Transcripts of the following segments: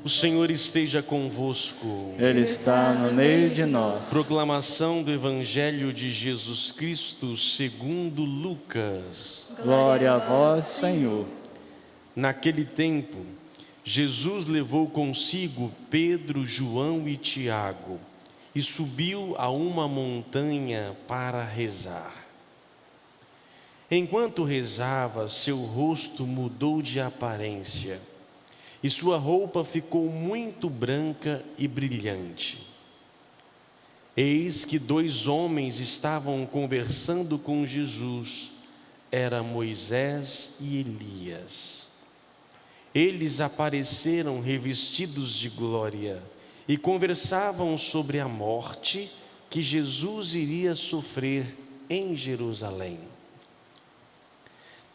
O Senhor esteja convosco. Ele está no meio de nós. Proclamação do Evangelho de Jesus Cristo segundo Lucas. Glória a vós, Senhor. Naquele tempo, Jesus levou consigo Pedro, João e Tiago e subiu a uma montanha para rezar. Enquanto rezava, seu rosto mudou de aparência e sua roupa ficou muito branca e brilhante. Eis que 2 homens estavam conversando com Jesus, era Moisés e Elias. Eles apareceram revestidos de glória e conversavam sobre a morte que Jesus iria sofrer em Jerusalém.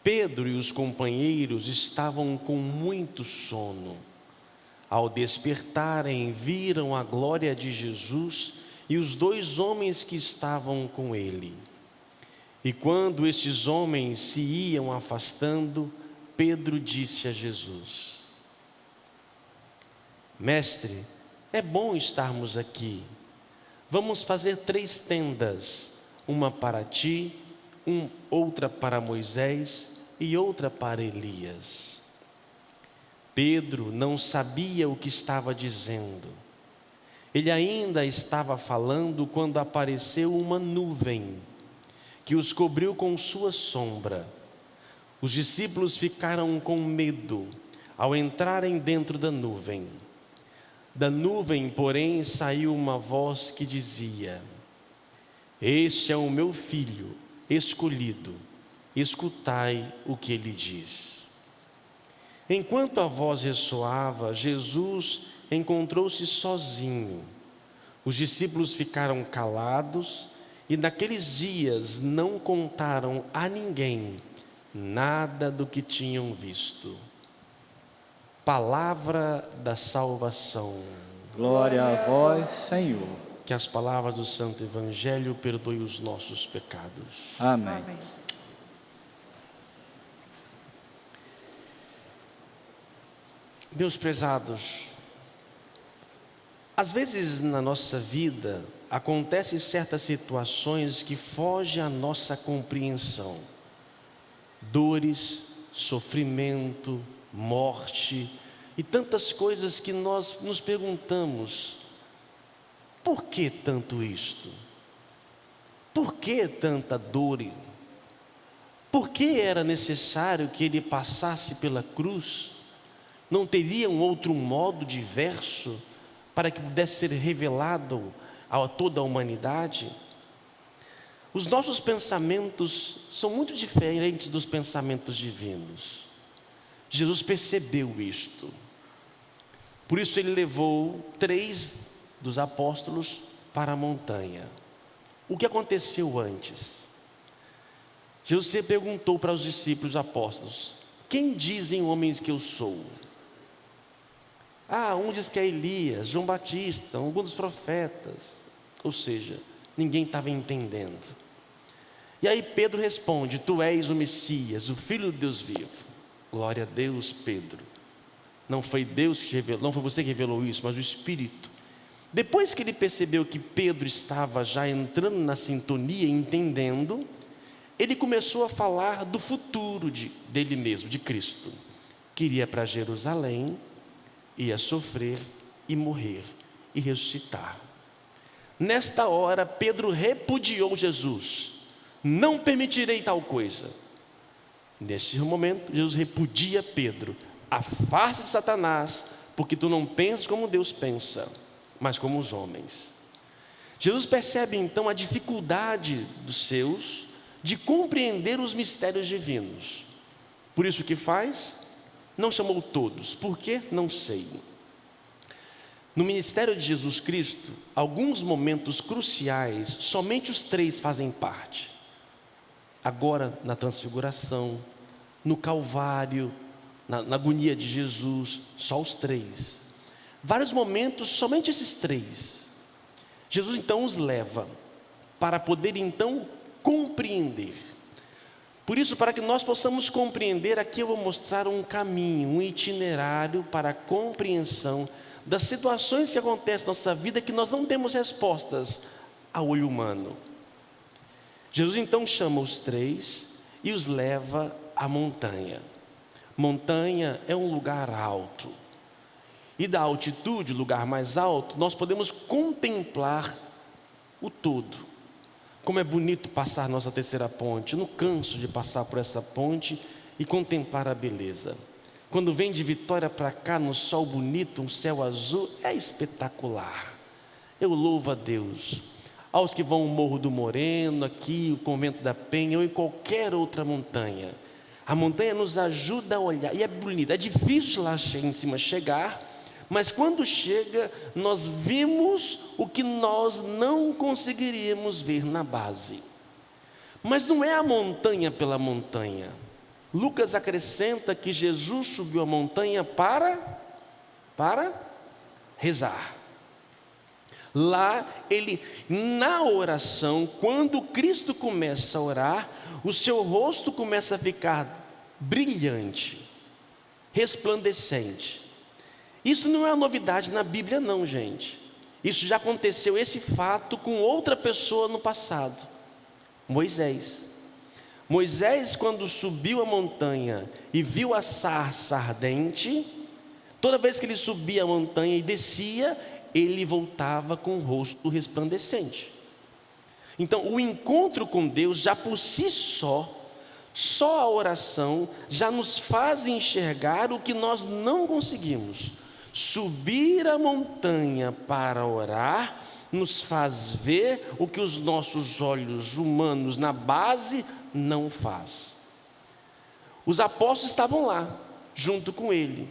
Pedro e os companheiros estavam com muito sono. Ao despertarem, viram a glória de Jesus e os 2 homens que estavam com ele. E quando estes homens se iam afastando, Pedro disse a Jesus: Mestre, é bom estarmos aqui. Vamos fazer 3 tendas, uma para ti, outra para Moisés e outra para Elias. Pedro não sabia o que estava dizendo. Ele ainda estava falando quando apareceu uma nuvem que os cobriu com sua sombra. Os discípulos ficaram com medo ao entrarem dentro da nuvem. Da nuvem, porém, saiu uma voz que dizia: Este é o meu filho escolhido, escutai o que ele diz. Enquanto a voz ressoava, Jesus encontrou-se sozinho. Os discípulos ficaram calados e naqueles dias não contaram a ninguém nada do que tinham visto. Palavra da salvação. Glória a vós, Senhor. Que as palavras do Santo Evangelho perdoem os nossos pecados. Amém. Meus prezados, às vezes na nossa vida acontecem certas situações que fogem à nossa compreensão. Dores, sofrimento, morte e tantas coisas que nós nos perguntamos: por que tanto isto? Por que tanta dor? Por que era necessário que ele passasse pela cruz? Não teria um outro modo diverso para que pudesse ser revelado a toda a humanidade? Os nossos pensamentos são muito diferentes dos pensamentos divinos. Jesus percebeu isto. Por isso ele levou 3 dos apóstolos para a montanha. O que aconteceu antes? Jesus perguntou para os discípulos apóstolos: quem dizem homens que eu sou? Um diz que é Elias, João Batista, algum dos profetas. Ou seja, ninguém estava entendendo. E aí Pedro responde: tu és o Messias, o Filho de Deus vivo. Glória a Deus, Pedro. Não foi Deus que revelou, não foi você que revelou isso, mas o Espírito. Depois que ele percebeu que Pedro estava já entrando na sintonia, entendendo, ele começou a falar do futuro dele mesmo, de Cristo. Que iria para Jerusalém, ia sofrer e morrer e ressuscitar. Nesta hora, Pedro repudiou Jesus: não permitirei tal coisa. Nesse momento, Jesus repudia Pedro: afaste de Satanás, porque tu não pensas como Deus pensa, mas como os homens. Jesus percebe então a dificuldade dos seus de compreender os mistérios divinos. Por isso que faz? Não chamou todos. Por quê? Não sei. No ministério de Jesus Cristo, alguns momentos cruciais, somente os 3 fazem parte. Agora na transfiguração, no Calvário, na agonia de Jesus, só os 3. Vários momentos, somente esses 3. Jesus então os leva para poder então compreender. Por isso, para que nós possamos compreender, aqui eu vou mostrar um caminho, um itinerário para a compreensão das situações que acontecem na nossa vida que nós não temos respostas a olho humano. Jesus então chama os três e os leva à montanha. Montanha é um lugar alto. E da altitude, lugar mais alto, nós podemos contemplar o todo. Como é bonito passar nossa terceira ponte. Eu não canso de passar por essa ponte e contemplar a beleza. Quando vem de Vitória para cá, no sol bonito, um céu azul, é espetacular. Eu louvo a Deus. Aos que vão ao Morro do Moreno, aqui, o Convento da Penha, ou em qualquer outra montanha. A montanha nos ajuda a olhar, e é bonito. É difícil lá em cima chegar, mas quando chega, nós vimos o que nós não conseguiríamos ver na base. Mas não é a montanha pela montanha. Lucas acrescenta que Jesus subiu a montanha para rezar. Lá, ele, na oração, quando Cristo começa a orar, o seu rosto começa a ficar brilhante, resplandecente. Isso não é uma novidade na Bíblia não, gente. Isso já aconteceu, esse fato, com outra pessoa no passado. Moisés. Moisés, quando subiu a montanha e viu a sarça ardente, toda vez que ele subia a montanha e descia, ele voltava com o rosto resplandecente. Então, o encontro com Deus, já por si só a oração, já nos faz enxergar o que nós não conseguimos. Subir a montanha para orar, nos faz ver o que os nossos olhos humanos na base não faz. Os apóstolos estavam lá, junto com ele,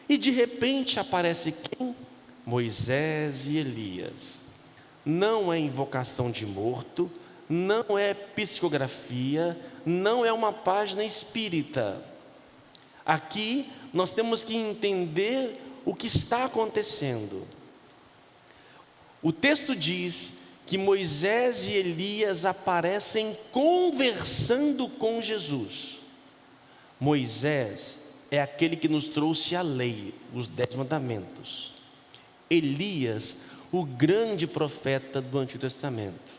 e de repente aparece quem? Moisés e Elias. Não é invocação de morto, não é psicografia, não é uma página espírita. Aqui nós temos que entender o que está acontecendo. O texto diz que Moisés e Elias aparecem conversando com Jesus. Moisés é aquele que nos trouxe a lei, os 10 mandamentos. Elias, o grande profeta do Antigo Testamento.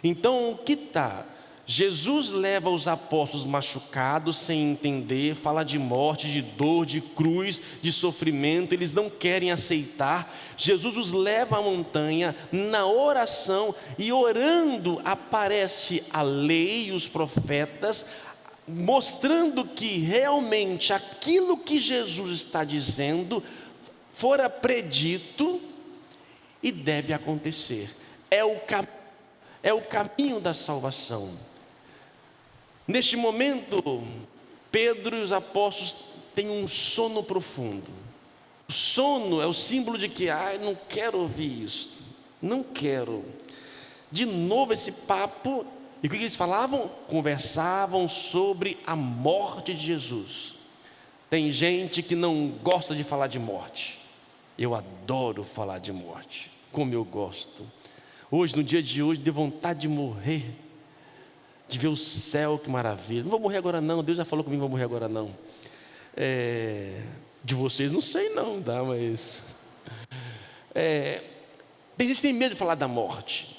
Então, o que está? Jesus leva os apóstolos machucados, sem entender, fala de morte, de dor, de cruz, de sofrimento, eles não querem aceitar. Jesus os leva à montanha, na oração, e orando aparece a lei e os profetas, mostrando que realmente aquilo que Jesus está dizendo fora predito e deve acontecer. É o caminho da salvação. Neste momento, Pedro e os apóstolos têm um sono profundo. O sono é o símbolo de que, não quero ouvir isso, não quero. De novo esse papo, e o que eles falavam? Conversavam sobre a morte de Jesus. Tem gente que não gosta de falar de morte. Eu adoro falar de morte, como eu gosto. Hoje, no dia de hoje, deu vontade de morrer, de ver o céu, que maravilha. Não vou morrer agora não, Deus já falou comigo, não vou morrer agora não. De vocês não sei não, tá? Mas tem gente que tem medo de falar da morte.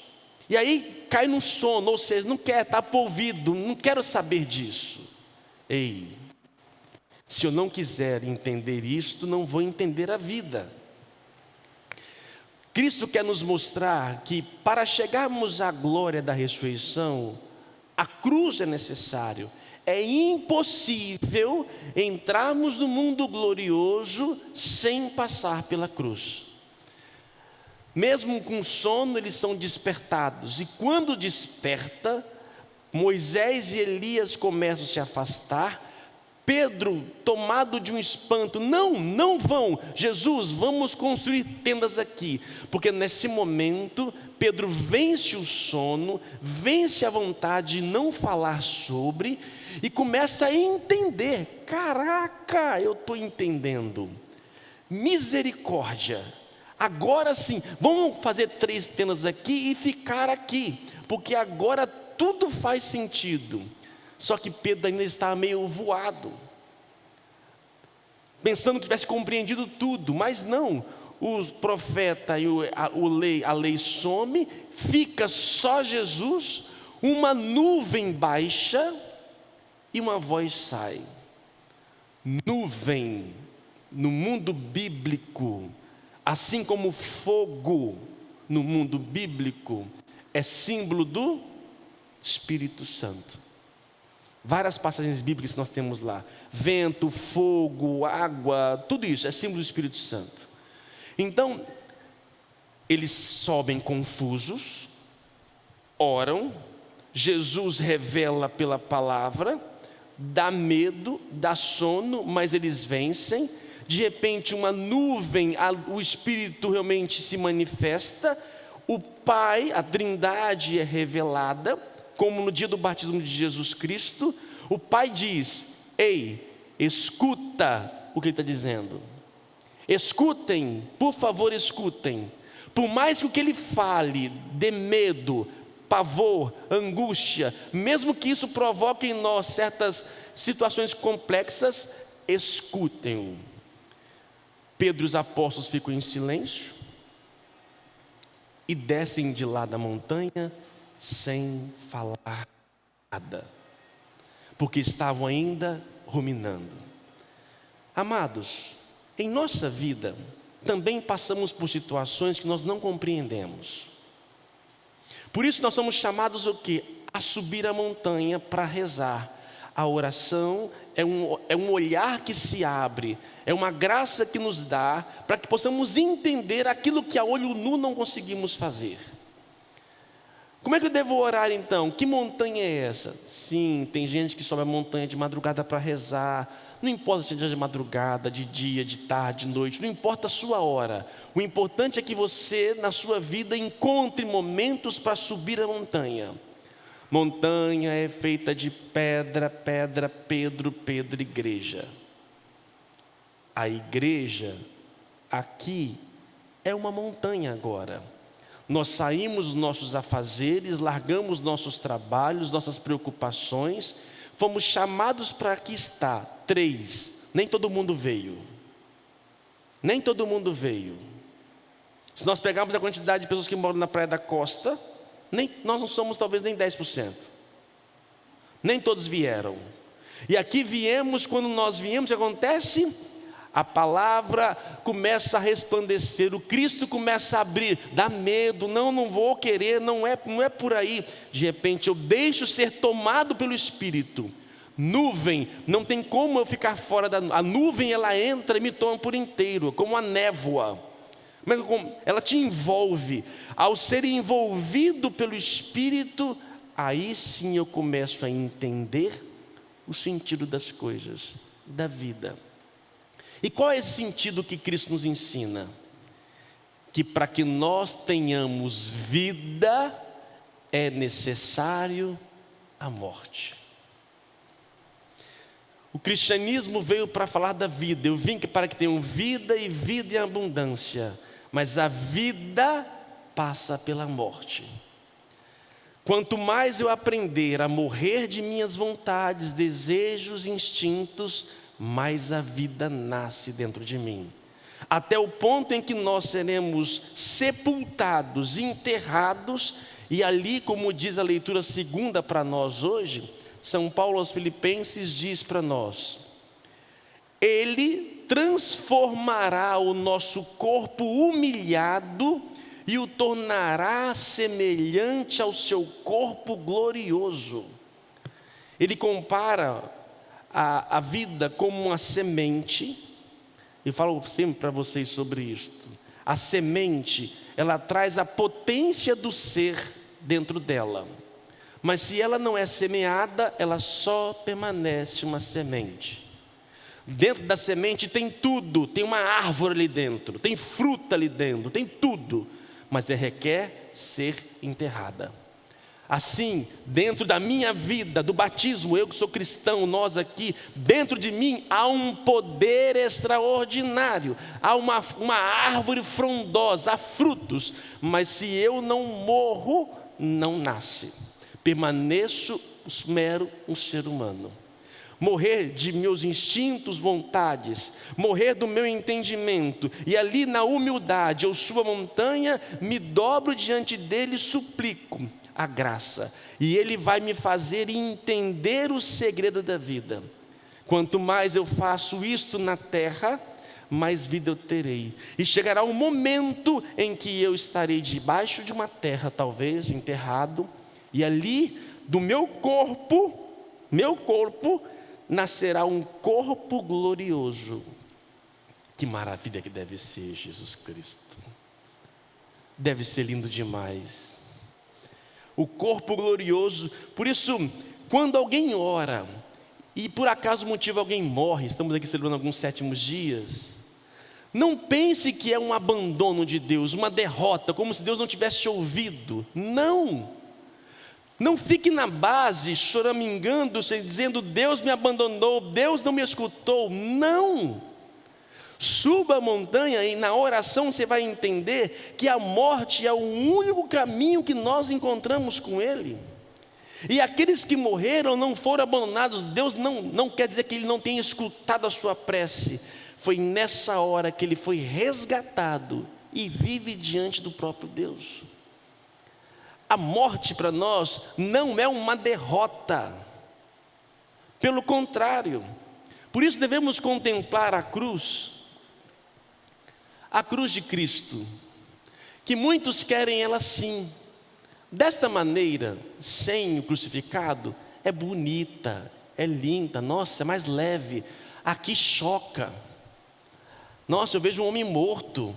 E aí cai num sono, ou seja, não quer, está por ouvido, não quero saber disso. Ei, se eu não quiser entender isto, não vou entender a vida. Cristo quer nos mostrar que para chegarmos à glória da ressurreição, a cruz é necessário. É impossível entrarmos no mundo glorioso sem passar pela cruz. Mesmo com sono, eles são despertados. E quando desperta, Moisés e Elias começam a se afastar. Pedro, tomado de um espanto, não vão, Jesus, vamos construir tendas aqui, porque nesse momento, Pedro vence o sono, vence a vontade de não falar sobre, e começa a entender, caraca, eu estou entendendo, misericórdia, agora sim, vamos fazer 3 tendas aqui e ficar aqui, porque agora tudo faz sentido. Só que Pedro ainda estava meio voado, pensando que tivesse compreendido tudo, mas não. O profeta e a lei some, fica só Jesus, uma nuvem baixa e uma voz sai. Nuvem, no mundo bíblico, assim como fogo no mundo bíblico, é símbolo do Espírito Santo. Várias passagens bíblicas que nós temos lá: vento, fogo, água, tudo isso é símbolo do Espírito Santo. Então, eles sobem confusos, oram, Jesus revela pela palavra, dá medo, dá sono, mas eles vencem. De repente uma nuvem, o Espírito realmente se manifesta, o Pai, a Trindade é revelada, como no dia do batismo de Jesus Cristo. O Pai diz: ei, escuta o que ele está dizendo, escutem, por favor escutem. Por mais que o que ele fale dê medo, pavor, angústia, mesmo que isso provoque em nós certas situações complexas, escutem-o. Pedro e os apóstolos ficam em silêncio e descem de lá da montanha sem falar nada, porque estavam ainda ruminando. Amados, em nossa vida também passamos por situações que nós não compreendemos. Por isso nós somos chamados o quê? A subir a montanha para rezar. A oração é um olhar que se abre, é uma graça que nos dá para que possamos entender aquilo que a olho nu não conseguimos fazer. Como é que eu devo orar então? Que montanha é essa? Sim, tem gente que sobe a montanha de madrugada para rezar. Não importa se seja de madrugada, de dia, de tarde, de noite, não importa a sua hora. O importante é que você, na sua vida, encontre momentos para subir a montanha. Montanha é feita de pedra, pedra, Pedro, igreja. A igreja aqui é uma montanha agora. Nós saímos dos nossos afazeres, largamos nossos trabalhos, nossas preocupações, fomos chamados para aqui estar. 3, nem todo mundo veio. Nem todo mundo veio. Se nós pegarmos a quantidade de pessoas que moram na Praia da Costa, nós não somos talvez nem 10%. Nem todos vieram. E aqui viemos, quando nós viemos, o que acontece? A palavra começa a resplandecer, o Cristo começa a abrir, dá medo, não vou querer, não é por aí. De repente eu deixo ser tomado pelo Espírito. Nuvem, não tem como eu ficar fora a nuvem, ela entra e me toma por inteiro, como a névoa. Ela te envolve. Ao ser envolvido pelo Espírito, aí sim eu começo a entender o sentido das coisas, da vida. E qual é esse sentido que Cristo nos ensina? Que para que nós tenhamos vida, é necessário a morte. O cristianismo veio para falar da vida. Eu vim para que tenham vida e vida em abundância. Mas a vida passa pela morte. Quanto mais eu aprender a morrer de minhas vontades, desejos, instintos, mais a vida nasce dentro de mim. Até o ponto em que nós seremos sepultados, enterrados, e ali, como diz a leitura segunda para nós hoje, São Paulo aos Filipenses diz para nós: Ele transformará o nosso corpo humilhado e o tornará semelhante ao seu corpo glorioso. Ele compara a vida como uma semente. Eu falo sempre para vocês sobre isso. A semente, ela traz a potência do ser dentro dela. Mas se ela não é semeada, ela só permanece uma semente. Dentro da semente tem tudo, tem uma árvore ali dentro, tem fruta ali dentro, tem tudo. Mas ela requer ser enterrada. Assim, dentro da minha vida, do batismo, eu que sou cristão, nós aqui, dentro de mim há um poder extraordinário, há uma árvore frondosa, há frutos, mas se eu não morro, não nasce. Permaneço mero um ser humano. Morrer de meus instintos, vontades, morrer do meu entendimento, e ali na humildade, eu sua montanha, me dobro diante dele e suplico a graça, e ele vai me fazer entender o segredo da vida. Quanto mais eu faço isto na terra, mais vida eu terei, e chegará um momento em que eu estarei debaixo de uma terra, talvez enterrado, e ali do meu corpo, nascerá um corpo glorioso. Que maravilha que deve ser Jesus Cristo. Deve ser lindo demais. O corpo glorioso. Por isso, quando alguém ora, e por acaso motivo alguém morre, estamos aqui celebrando alguns sétimos dias, não pense que é um abandono de Deus, uma derrota, como se Deus não tivesse te ouvido. Não. Não fique na base choramingando-se, dizendo Deus me abandonou, Deus não me escutou. Não. Suba a montanha e na oração você vai entender que a morte é o único caminho que nós encontramos com Ele. E aqueles que morreram não foram abandonados. Deus não quer dizer que Ele não tenha escutado a sua prece. Foi nessa hora que Ele foi resgatado e vive diante do próprio Deus. A morte para nós não é uma derrota, pelo contrário. Por isso devemos contemplar a cruz de Cristo, que muitos querem ela sim, desta maneira, sem o crucificado, é bonita, é linda, nossa, é mais leve. Aqui choca. Nossa, eu vejo um homem morto.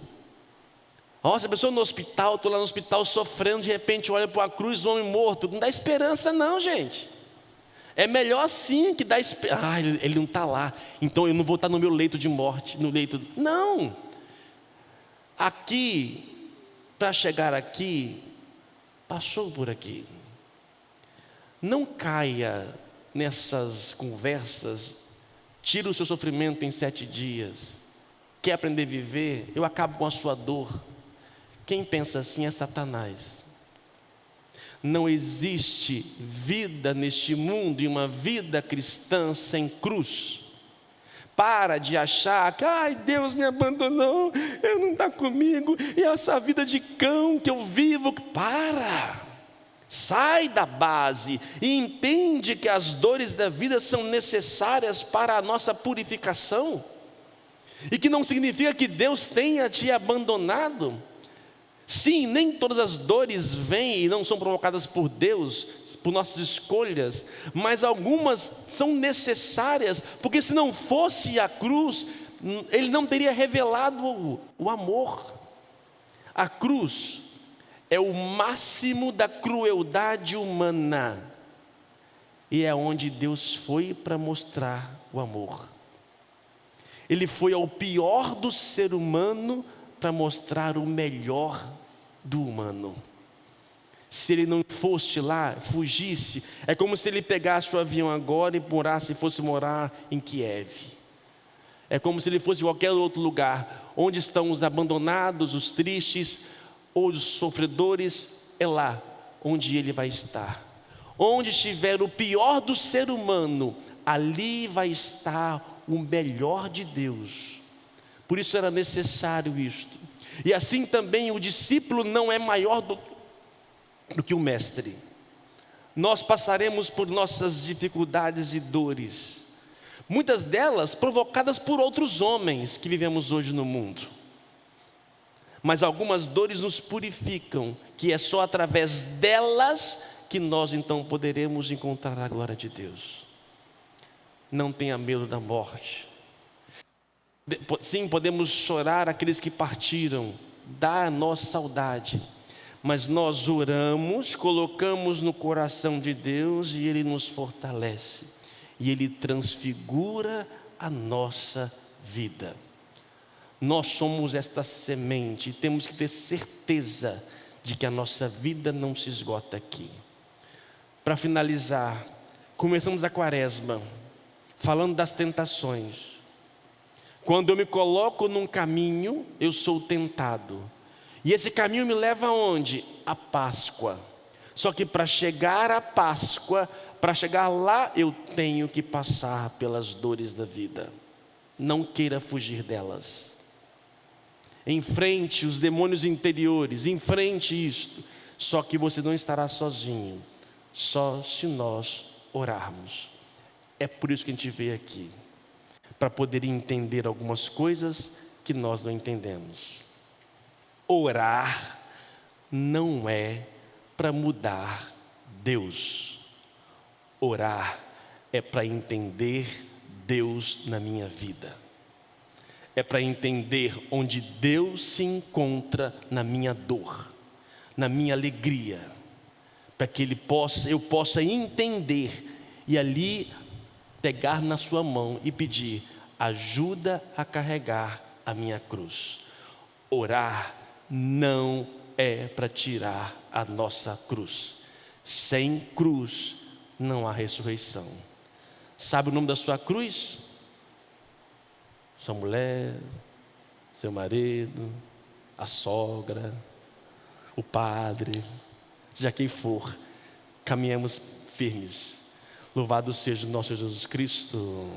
Nossa, a pessoa no hospital, estou lá no hospital sofrendo, de repente olha para a cruz, um homem morto. Não dá esperança não, gente. É melhor assim que dá esperança. Ah, ele não está lá, então eu não vou estar no meu leito de morte, no leito. Não. Aqui, para chegar aqui, passou por aqui. Não caia nessas conversas, tira o seu sofrimento em 7 dias. Quer aprender a viver? Eu acabo com a sua dor. Quem pensa assim é Satanás. Não existe vida neste mundo e uma vida cristã sem cruz. Para de achar que ai, Deus me abandonou, Ele não está comigo, e essa vida de cão que eu vivo. Para! Sai da base e entende que as dores da vida são necessárias para a nossa purificação. E que não significa que Deus tenha te abandonado. Sim, nem todas as dores vêm e não são provocadas por Deus, por nossas escolhas, mas algumas são necessárias, porque se não fosse a cruz, Ele não teria revelado o amor. A cruz é o máximo da crueldade humana, e é onde Deus foi para mostrar o amor. Ele foi ao pior do ser humano para mostrar o melhor do humano. Se ele não fosse lá, fugisse, é como se ele pegasse o avião agora e fosse morar em Kiev. É como se ele fosse em qualquer outro lugar. Onde estão os abandonados, os tristes, ou os sofredores, é lá onde ele vai estar. Onde estiver o pior do ser humano, ali vai estar o melhor de Deus. Por isso era necessário isto. E assim também o discípulo não é maior do que o mestre. Nós passaremos por nossas dificuldades e dores, muitas delas provocadas por outros homens que vivemos hoje no mundo. Mas algumas dores nos purificam, que é só através delas que nós então poderemos encontrar a glória de Deus. Não tenha medo da morte. Sim, podemos chorar aqueles que partiram, dá a nós saudade, mas nós oramos, colocamos no coração de Deus e Ele nos fortalece, e Ele transfigura a nossa vida. Nós somos esta semente e temos que ter certeza de que a nossa vida não se esgota aqui. Para finalizar, começamos a quaresma falando das tentações. Quando eu me coloco num caminho, eu sou tentado. E esse caminho me leva aonde? A Páscoa. Só que para chegar à Páscoa, Para chegar lá, eu tenho que passar pelas dores da vida. Não queira fugir delas. Enfrente os demônios interiores, enfrente isto. Só que você não estará sozinho, só se nós orarmos. É por isso que a gente veio aqui, para poder entender algumas coisas que nós não entendemos. Orar não é para mudar Deus. Orar é para entender Deus na minha vida. É para entender onde Deus se encontra na minha dor, na minha alegria, para que eu possa entender e ali pegar na sua mão e pedir: ajuda a carregar a minha cruz. Orar não é para tirar a nossa cruz. Sem cruz não há ressurreição. Sabe o nome da sua cruz? Sua mulher, seu marido, a sogra, o padre, seja quem for. Caminhamos firmes. Louvado seja o nosso Jesus Cristo.